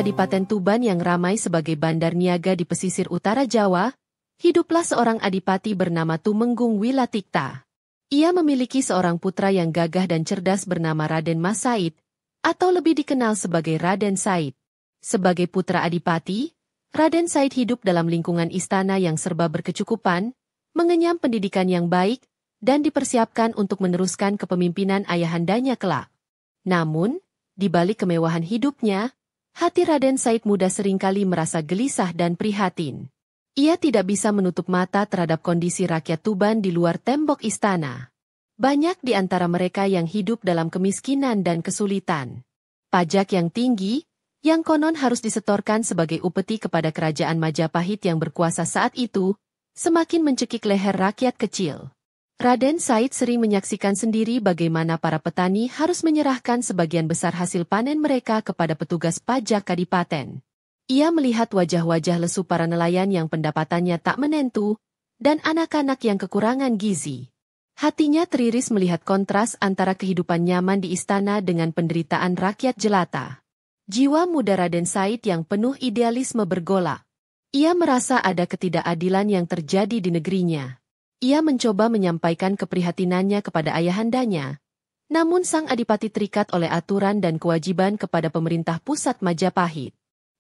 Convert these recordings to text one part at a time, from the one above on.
Kadipaten Tuban yang ramai sebagai bandar niaga di pesisir utara Jawa, hiduplah seorang adipati bernama Tumenggung Wilatikta. Ia memiliki seorang putra yang gagah dan cerdas bernama Raden Mas Said, atau lebih dikenal sebagai Raden Said. Sebagai putra adipati, Raden Said hidup dalam lingkungan istana yang serba berkecukupan, mengenyam pendidikan yang baik, dan dipersiapkan untuk meneruskan kepemimpinan ayahandanya kelak. Namun, di balik kemewahan hidupnya, hati Raden Said muda seringkali merasa gelisah dan prihatin. Ia tidak bisa menutup mata terhadap kondisi rakyat Tuban di luar tembok istana. Banyak di antara mereka yang hidup dalam kemiskinan dan kesulitan. Pajak yang tinggi, yang konon harus disetorkan sebagai upeti kepada kerajaan Majapahit yang berkuasa saat itu, semakin mencekik leher rakyat kecil. Raden Said sering menyaksikan sendiri bagaimana para petani harus menyerahkan sebagian besar hasil panen mereka kepada petugas pajak kadipaten. Ia melihat wajah-wajah lesu para nelayan yang pendapatannya tak menentu, dan anak-anak yang kekurangan gizi. Hatinya teriris melihat kontras antara kehidupan nyaman di istana dengan penderitaan rakyat jelata. Jiwa muda Raden Said yang penuh idealisme bergolak. Ia merasa ada ketidakadilan yang terjadi di negerinya. Ia mencoba menyampaikan keprihatinannya kepada ayahandanya. Namun sang adipati terikat oleh aturan dan kewajiban kepada pemerintah pusat Majapahit.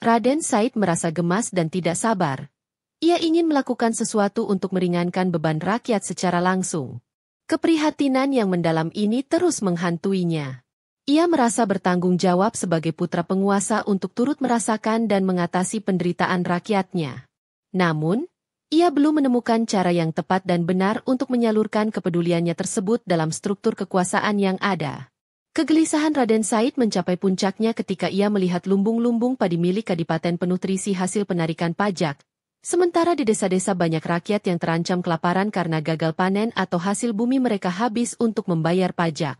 Raden Said merasa gemas dan tidak sabar. Ia ingin melakukan sesuatu untuk meringankan beban rakyat secara langsung. Keprihatinan yang mendalam ini terus menghantuinya. Ia merasa bertanggung jawab sebagai putra penguasa untuk turut merasakan dan mengatasi penderitaan rakyatnya. Namun, ia belum menemukan cara yang tepat dan benar untuk menyalurkan kepeduliannya tersebut dalam struktur kekuasaan yang ada. Kegelisahan Raden Said mencapai puncaknya ketika ia melihat lumbung-lumbung padi milik kadipaten penuh terisi hasil penarikan pajak. Sementara di desa-desa banyak rakyat yang terancam kelaparan karena gagal panen atau hasil bumi mereka habis untuk membayar pajak.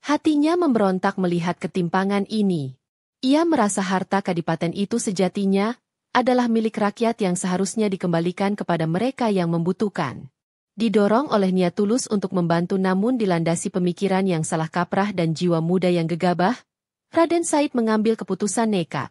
Hatinya memberontak melihat ketimpangan ini. Ia merasa harta kadipaten itu sejatinya adalah milik rakyat yang seharusnya dikembalikan kepada mereka yang membutuhkan. Didorong oleh niat tulus untuk membantu namun dilandasi pemikiran yang salah kaprah dan jiwa muda yang gegabah, Raden Said mengambil keputusan nekat.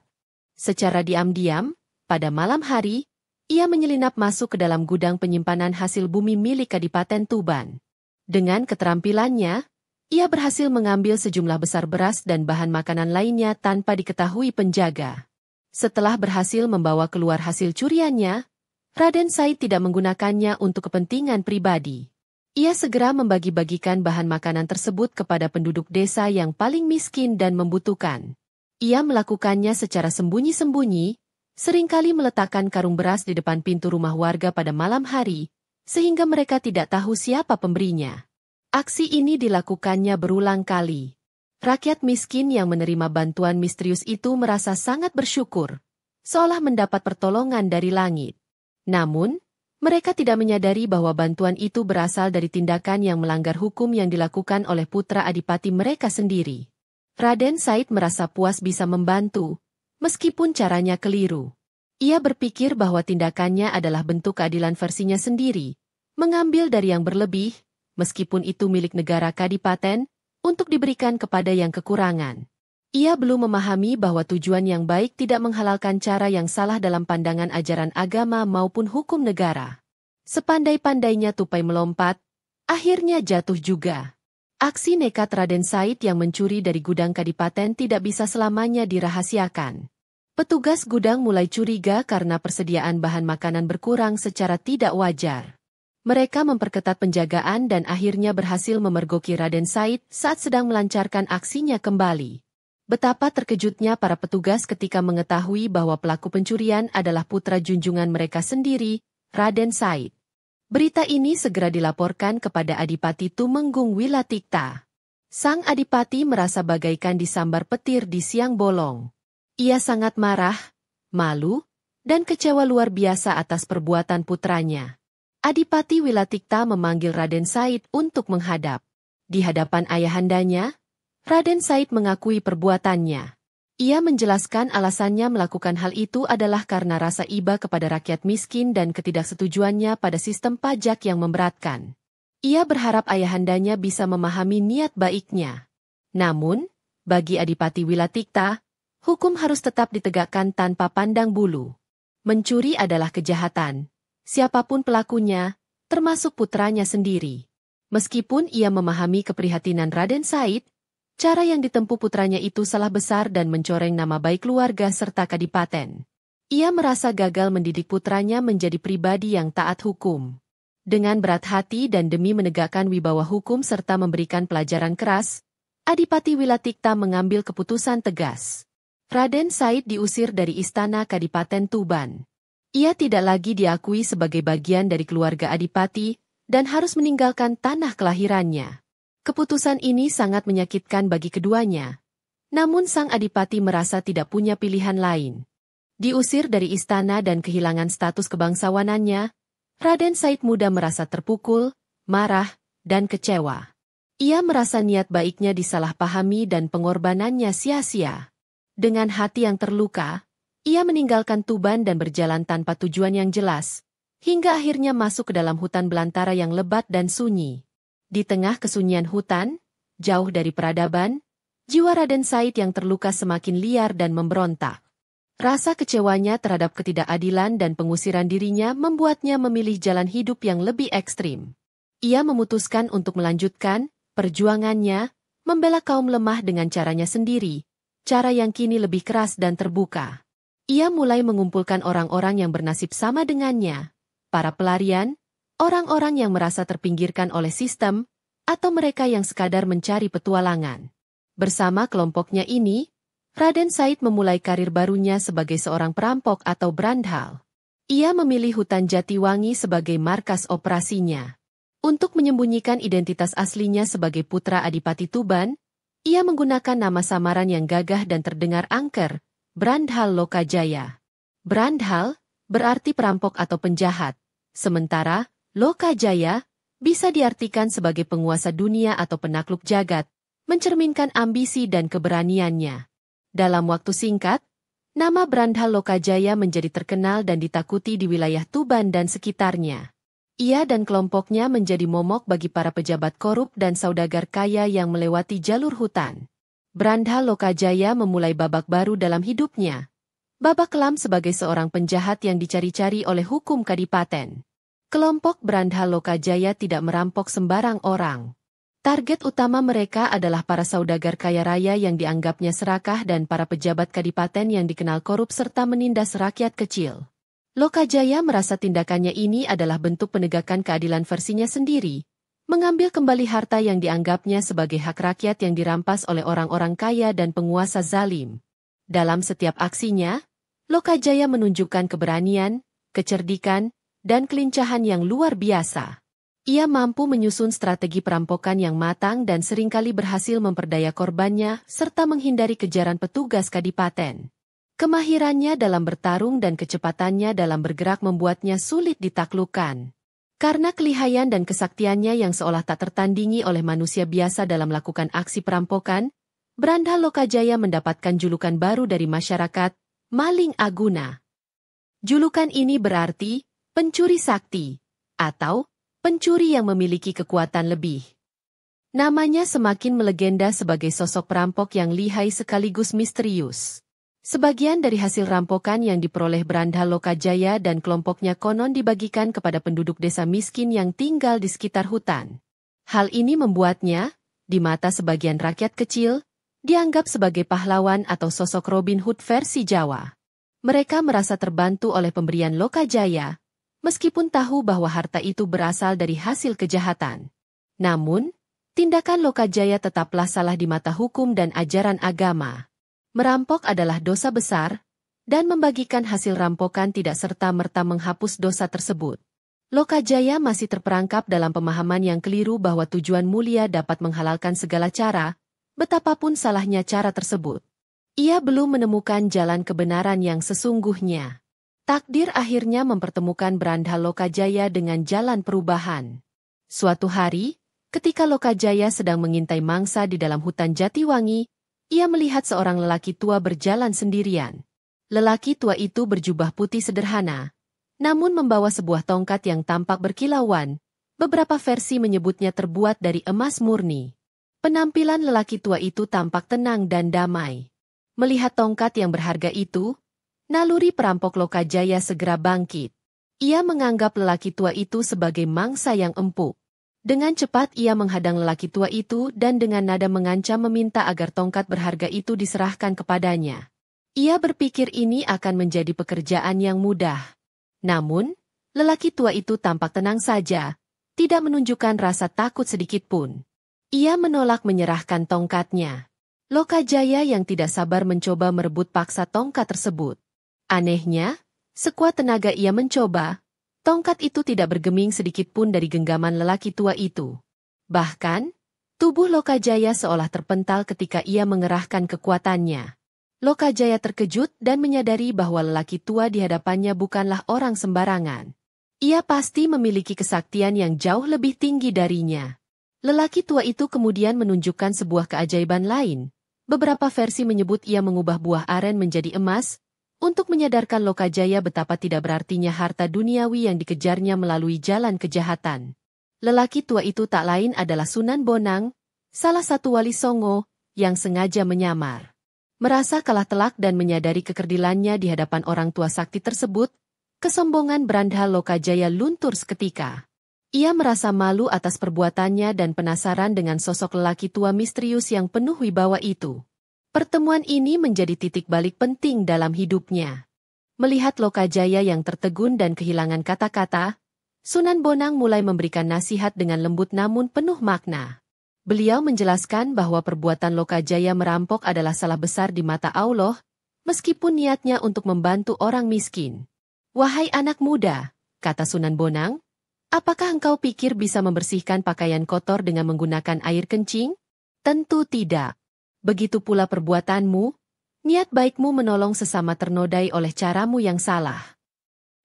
Secara diam-diam, pada malam hari, ia menyelinap masuk ke dalam gudang penyimpanan hasil bumi milik Kadipaten Tuban. Dengan keterampilannya, ia berhasil mengambil sejumlah besar beras dan bahan makanan lainnya tanpa diketahui penjaga. Setelah berhasil membawa keluar hasil curiannya, Raden Said tidak menggunakannya untuk kepentingan pribadi. Ia segera membagi-bagikan bahan makanan tersebut kepada penduduk desa yang paling miskin dan membutuhkan. Ia melakukannya secara sembunyi-sembunyi, seringkali meletakkan karung beras di depan pintu rumah warga pada malam hari, sehingga mereka tidak tahu siapa pemberinya. Aksi ini dilakukannya berulang kali. Rakyat miskin yang menerima bantuan misterius itu merasa sangat bersyukur, seolah mendapat pertolongan dari langit. Namun, mereka tidak menyadari bahwa bantuan itu berasal dari tindakan yang melanggar hukum yang dilakukan oleh putra adipati mereka sendiri. Raden Said merasa puas bisa membantu, meskipun caranya keliru. Ia berpikir bahwa tindakannya adalah bentuk keadilan versinya sendiri, mengambil dari yang berlebih, meskipun itu milik negara kadipaten, untuk diberikan kepada yang kekurangan. Ia belum memahami bahwa tujuan yang baik tidak menghalalkan cara yang salah dalam pandangan ajaran agama maupun hukum negara. Sepandai-pandainya tupai melompat, akhirnya jatuh juga. Aksi nekat Raden Said yang mencuri dari gudang kadipaten tidak bisa selamanya dirahasiakan. Petugas gudang mulai curiga karena persediaan bahan makanan berkurang secara tidak wajar. Mereka memperketat penjagaan dan akhirnya berhasil memergoki Raden Said saat sedang melancarkan aksinya kembali. Betapa terkejutnya para petugas ketika mengetahui bahwa pelaku pencurian adalah putra junjungan mereka sendiri, Raden Said. Berita ini segera dilaporkan kepada Adipati Tumenggung Wilatikta. Sang Adipati merasa bagaikan disambar petir di siang bolong. Ia sangat marah, malu, dan kecewa luar biasa atas perbuatan putranya. Adipati Wilatikta memanggil Raden Said untuk menghadap. Di hadapan ayahandanya, Raden Said mengakui perbuatannya. Ia menjelaskan alasannya melakukan hal itu adalah karena rasa iba kepada rakyat miskin dan ketidaksetujuannya pada sistem pajak yang memberatkan. Ia berharap ayahandanya bisa memahami niat baiknya. Namun, bagi Adipati Wilatikta, Hukum harus tetap ditegakkan tanpa pandang bulu. Mencuri adalah kejahatan. Siapapun pelakunya, termasuk putranya sendiri. Meskipun ia memahami keprihatinan Raden Said, cara yang ditempuh putranya itu salah besar dan mencoreng nama baik keluarga serta kadipaten. Ia merasa gagal mendidik putranya menjadi pribadi yang taat hukum. Dengan berat hati dan demi menegakkan wibawa hukum serta memberikan pelajaran keras, Adipati Wilatikta mengambil keputusan tegas. Raden Said diusir dari istana Kadipaten Tuban. Ia tidak lagi diakui sebagai bagian dari keluarga Adipati dan harus meninggalkan tanah kelahirannya. Keputusan ini sangat menyakitkan bagi keduanya. Namun sang Adipati merasa tidak punya pilihan lain. Diusir dari istana dan kehilangan status kebangsawanannya, Raden Said muda merasa terpukul, marah, dan kecewa. Ia merasa niat baiknya disalahpahami dan pengorbanannya sia-sia. Dengan hati yang terluka, ia meninggalkan Tuban dan berjalan tanpa tujuan yang jelas, hingga akhirnya masuk ke dalam hutan belantara yang lebat dan sunyi. Di tengah kesunyian hutan, jauh dari peradaban, jiwa Raden Said yang terluka semakin liar dan memberontak. Rasa kecewanya terhadap ketidakadilan dan pengusiran dirinya membuatnya memilih jalan hidup yang lebih ekstrim. Ia memutuskan untuk melanjutkan perjuangannya, membela kaum lemah dengan caranya sendiri, cara yang kini lebih keras dan terbuka. Ia mulai mengumpulkan orang-orang yang bernasib sama dengannya, para pelarian, orang-orang yang merasa terpinggirkan oleh sistem, atau mereka yang sekadar mencari petualangan. Bersama kelompoknya ini, Raden Said memulai karir barunya sebagai seorang perampok atau brandhal. Ia memilih hutan Jatiwangi sebagai markas operasinya. Untuk menyembunyikan identitas aslinya sebagai putra Adipati Tuban, ia menggunakan nama samaran yang gagah dan terdengar angker, Brandhal Lokajaya. Brandhal berarti perampok atau penjahat, sementara Lokajaya bisa diartikan sebagai penguasa dunia atau penakluk jagat, mencerminkan ambisi dan keberaniannya. Dalam waktu singkat, nama Brandhal Lokajaya menjadi terkenal dan ditakuti di wilayah Tuban dan sekitarnya. Ia dan kelompoknya menjadi momok bagi para pejabat korup dan saudagar kaya yang melewati jalur hutan. Brandhal Lokajaya memulai babak baru dalam hidupnya. Babak kelam sebagai seorang penjahat yang dicari-cari oleh hukum kadipaten. Kelompok Brandhal Lokajaya tidak merampok sembarang orang. Target utama mereka adalah para saudagar kaya raya yang dianggapnya serakah dan para pejabat kadipaten yang dikenal korup serta menindas rakyat kecil. Lokajaya merasa tindakannya ini adalah bentuk penegakan keadilan versinya sendiri, mengambil kembali harta yang dianggapnya sebagai hak rakyat yang dirampas oleh orang-orang kaya dan penguasa zalim. Dalam setiap aksinya, Lokajaya menunjukkan keberanian, kecerdikan, dan kelincahan yang luar biasa. Ia mampu menyusun strategi perampokan yang matang dan seringkali berhasil memperdaya korbannya serta menghindari kejaran petugas kadipaten. Kemahirannya dalam bertarung dan kecepatannya dalam bergerak membuatnya sulit ditaklukkan. Karena kelihayan dan kesaktiannya yang seolah tak tertandingi oleh manusia biasa dalam melakukan aksi perampokan, Brandhal Lokajaya mendapatkan julukan baru dari masyarakat, Maling Aguna. Julukan ini berarti pencuri sakti, atau pencuri yang memiliki kekuatan lebih. Namanya semakin melegenda sebagai sosok perampok yang lihai sekaligus misterius. Sebagian dari hasil rampokan yang diperoleh Brandhal Lokajaya dan kelompoknya konon dibagikan kepada penduduk desa miskin yang tinggal di sekitar hutan. Hal ini membuatnya, di mata sebagian rakyat kecil, dianggap sebagai pahlawan atau sosok Robin Hood versi Jawa. Mereka merasa terbantu oleh pemberian Lokajaya, meskipun tahu bahwa harta itu berasal dari hasil kejahatan. Namun, tindakan Lokajaya tetaplah salah di mata hukum dan ajaran agama. Merampok adalah dosa besar, dan membagikan hasil rampokan tidak serta-merta menghapus dosa tersebut. Lokajaya masih terperangkap dalam pemahaman yang keliru bahwa tujuan mulia dapat menghalalkan segala cara, betapapun salahnya cara tersebut. Ia belum menemukan jalan kebenaran yang sesungguhnya. Takdir akhirnya mempertemukan Brandhal Lokajaya dengan jalan perubahan. Suatu hari, ketika Lokajaya sedang mengintai mangsa di dalam hutan Jatiwangi, ia melihat seorang lelaki tua berjalan sendirian. Lelaki tua itu berjubah putih sederhana, namun membawa sebuah tongkat yang tampak berkilauan. Beberapa versi menyebutnya terbuat dari emas murni. Penampilan lelaki tua itu tampak tenang dan damai. Melihat tongkat yang berharga itu, naluri perampok Lokajaya segera bangkit. Ia menganggap lelaki tua itu sebagai mangsa yang empuk. Dengan cepat ia menghadang lelaki tua itu dan dengan nada mengancam meminta agar tongkat berharga itu diserahkan kepadanya. Ia berpikir ini akan menjadi pekerjaan yang mudah. Namun, lelaki tua itu tampak tenang saja, tidak menunjukkan rasa takut sedikitpun. Ia menolak menyerahkan tongkatnya. Lokajaya yang tidak sabar mencoba merebut paksa tongkat tersebut. Anehnya, sekuat tenaga ia mencoba, tongkat itu tidak bergeming sedikitpun dari genggaman lelaki tua itu. Bahkan, tubuh Lokajaya seolah terpental ketika ia mengerahkan kekuatannya. Lokajaya terkejut dan menyadari bahwa lelaki tua di hadapannya bukanlah orang sembarangan. Ia pasti memiliki kesaktian yang jauh lebih tinggi darinya. Lelaki tua itu kemudian menunjukkan sebuah keajaiban lain. Beberapa versi menyebut ia mengubah buah aren menjadi emas, untuk menyadarkan Lokajaya betapa tidak berartinya harta duniawi yang dikejarnya melalui jalan kejahatan. Lelaki tua itu tak lain adalah Sunan Bonang, salah satu wali Songo, yang sengaja menyamar. Merasa kalah telak dan menyadari kekerdilannya di hadapan orang tua sakti tersebut, kesombongan Brandha Lokajaya luntur seketika. Ia merasa malu atas perbuatannya dan penasaran dengan sosok lelaki tua misterius yang penuh wibawa itu. Pertemuan ini menjadi titik balik penting dalam hidupnya. Melihat Lokajaya yang tertegun dan kehilangan kata-kata, Sunan Bonang mulai memberikan nasihat dengan lembut namun penuh makna. Beliau menjelaskan bahwa perbuatan Lokajaya merampok adalah salah besar di mata Allah, meskipun niatnya untuk membantu orang miskin. "Wahai anak muda," kata Sunan Bonang, "apakah engkau pikir bisa membersihkan pakaian kotor dengan menggunakan air kencing? Tentu tidak. Begitu pula perbuatanmu, niat baikmu menolong sesama ternodai oleh caramu yang salah."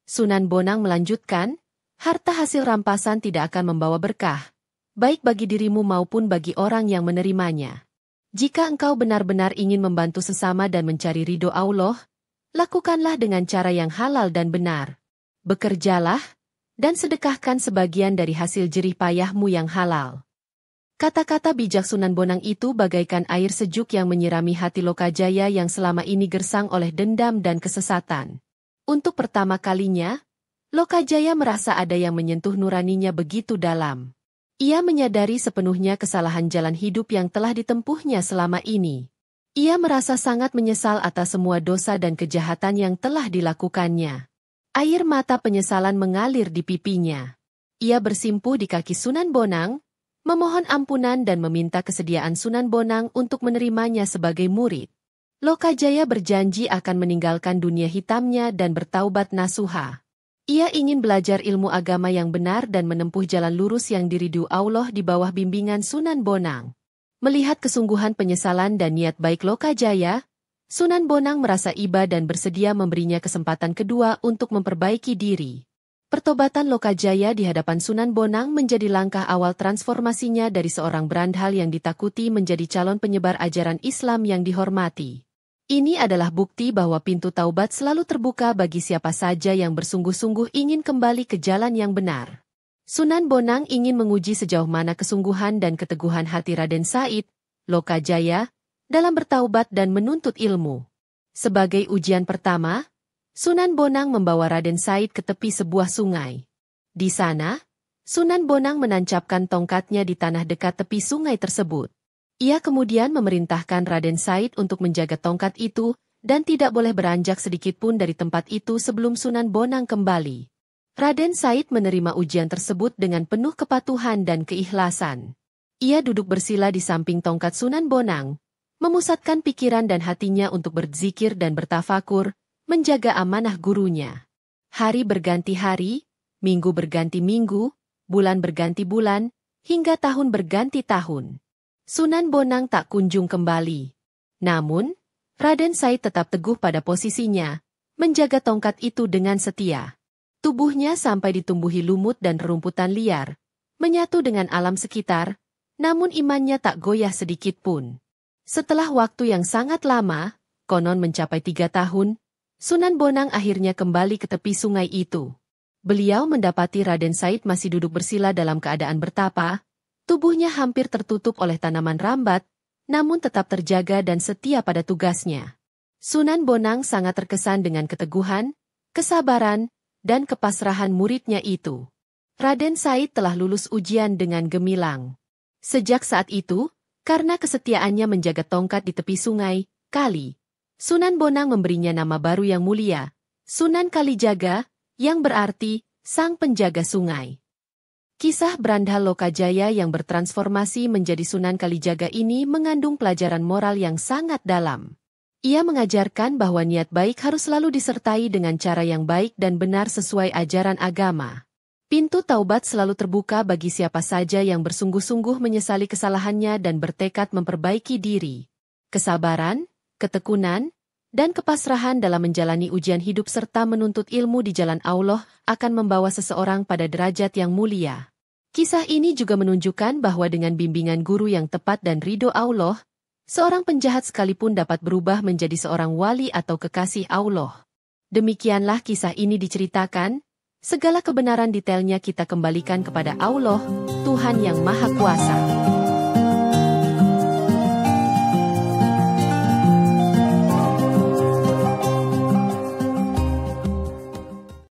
Sunan Bonang melanjutkan, "Harta hasil rampasan tidak akan membawa berkah, baik bagi dirimu maupun bagi orang yang menerimanya. Jika engkau benar-benar ingin membantu sesama dan mencari ridho Allah, lakukanlah dengan cara yang halal dan benar. Bekerjalah, dan sedekahkan sebagian dari hasil jerih payahmu yang halal." Kata-kata bijak Sunan Bonang itu bagaikan air sejuk yang menyirami hati Lokajaya yang selama ini gersang oleh dendam dan kesesatan. Untuk pertama kalinya, Lokajaya merasa ada yang menyentuh nuraninya begitu dalam. Ia menyadari sepenuhnya kesalahan jalan hidup yang telah ditempuhnya selama ini. Ia merasa sangat menyesal atas semua dosa dan kejahatan yang telah dilakukannya. Air mata penyesalan mengalir di pipinya. Ia bersimpuh di kaki Sunan Bonang, memohon ampunan dan meminta kesediaan Sunan Bonang untuk menerimanya sebagai murid. Lokajaya berjanji akan meninggalkan dunia hitamnya dan bertaubat nasuha. Ia ingin belajar ilmu agama yang benar dan menempuh jalan lurus yang diridhoi Allah di bawah bimbingan Sunan Bonang. Melihat kesungguhan penyesalan dan niat baik Lokajaya, Sunan Bonang merasa iba dan bersedia memberinya kesempatan kedua untuk memperbaiki diri. Pertobatan Lokajaya di hadapan Sunan Bonang menjadi langkah awal transformasinya dari seorang berandhal yang ditakuti menjadi calon penyebar ajaran Islam yang dihormati. Ini adalah bukti bahwa pintu taubat selalu terbuka bagi siapa saja yang bersungguh-sungguh ingin kembali ke jalan yang benar. Sunan Bonang ingin menguji sejauh mana kesungguhan dan keteguhan hati Raden Said, Lokajaya, dalam bertaubat dan menuntut ilmu. Sebagai ujian pertama, Sunan Bonang membawa Raden Said ke tepi sebuah sungai. Di sana, Sunan Bonang menancapkan tongkatnya di tanah dekat tepi sungai tersebut. Ia kemudian memerintahkan Raden Said untuk menjaga tongkat itu dan tidak boleh beranjak sedikitpun dari tempat itu sebelum Sunan Bonang kembali. Raden Said menerima ujian tersebut dengan penuh kepatuhan dan keikhlasan. Ia duduk bersila di samping tongkat Sunan Bonang, memusatkan pikiran dan hatinya untuk berzikir dan bertafakur, menjaga amanah gurunya. Hari berganti hari, minggu berganti minggu, bulan berganti bulan, hingga tahun berganti tahun. Sunan Bonang tak kunjung kembali. Namun, Raden Said tetap teguh pada posisinya, menjaga tongkat itu dengan setia. Tubuhnya sampai ditumbuhi lumut dan rerumputan liar, menyatu dengan alam sekitar, namun imannya tak goyah sedikit pun. Setelah waktu yang sangat lama, konon mencapai 3 tahun, Sunan Bonang akhirnya kembali ke tepi sungai itu. Beliau mendapati Raden Said masih duduk bersila dalam keadaan bertapa, tubuhnya hampir tertutup oleh tanaman rambat, namun tetap terjaga dan setia pada tugasnya. Sunan Bonang sangat terkesan dengan keteguhan, kesabaran, dan kepasrahan muridnya itu. Raden Said telah lulus ujian dengan gemilang. Sejak saat itu, karena kesetiaannya menjaga tongkat di tepi sungai, kali, Sunan Bonang memberinya nama baru yang mulia, Sunan Kalijaga, yang berarti sang penjaga sungai. Kisah Brandha Lokajaya yang bertransformasi menjadi Sunan Kalijaga ini mengandung pelajaran moral yang sangat dalam. Ia mengajarkan bahwa niat baik harus selalu disertai dengan cara yang baik dan benar sesuai ajaran agama. Pintu taubat selalu terbuka bagi siapa saja yang bersungguh-sungguh menyesali kesalahannya dan bertekad memperbaiki diri. Kesabaran, ketekunan, dan kepasrahan dalam menjalani ujian hidup serta menuntut ilmu di jalan Allah akan membawa seseorang pada derajat yang mulia. Kisah ini juga menunjukkan bahwa dengan bimbingan guru yang tepat dan ridho Allah, seorang penjahat sekalipun dapat berubah menjadi seorang wali atau kekasih Allah. Demikianlah kisah ini diceritakan, segala kebenaran detailnya kita kembalikan kepada Allah, Tuhan yang Maha Kuasa.